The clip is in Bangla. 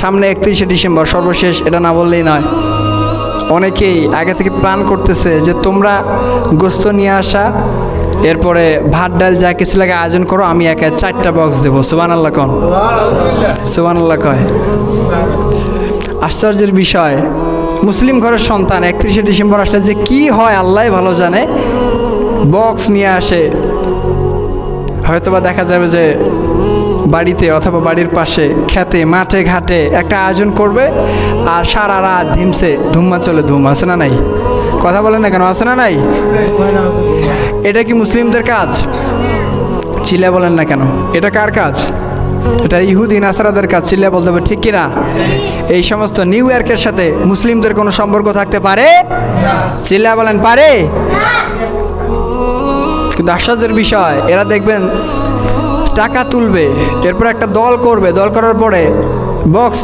সামনে 31শে ডিসেম্বর সর্বশেষ, এটা না বললেই নয়। অনেকেই আগে থেকে প্ল্যান করতেছে যে তোমরা গোস্ত নিয়ে আসা, এরপরে ভাত ডাল যা কিছু লাগে আয়োজন করো, আমি একা 4টা বক্স দেবো। সুবহানাল্লাহ কন, সুবহানাল্লাহ কয়। আশ্চর্যের বিষয়, মুসলিম ঘরের সন্তান 31শে ডিসেম্বর আসলে যে কি হয় আল্লাহ ভালো জানে। বক্স নিয়ে আসে, হয়তোবা দেখা যাবে যে বাড়িতে অথবা বাড়ির পাশে খেতে মাঠে ঘাটে একটা আয়োজন করবে, আর সারা রাত ধিমসে ধুম্মা চলে ধুম। আছে না নাই? কথা বলেন না কেন, আছে না নাই? এটা কি মুসলিমদের কাজ? চিল্লা বলেন না কেন? এটা কার কাজ? এটা ইহুদি নাসারাদের কাজ। চিল্লা বলতে হবে ঠিক কিনা? এই সমস্ত নিউ ইয়র্কের সাথে মুসলিমদের কোনো সম্পর্ক থাকতে পারে? চিল্লা বলেন পারে? কিন্তু আশ্চর্যের বিষয়, এরা দেখবেন টাকা তুলবে, এরপর একটা দল করবে, দল করার পরে বক্স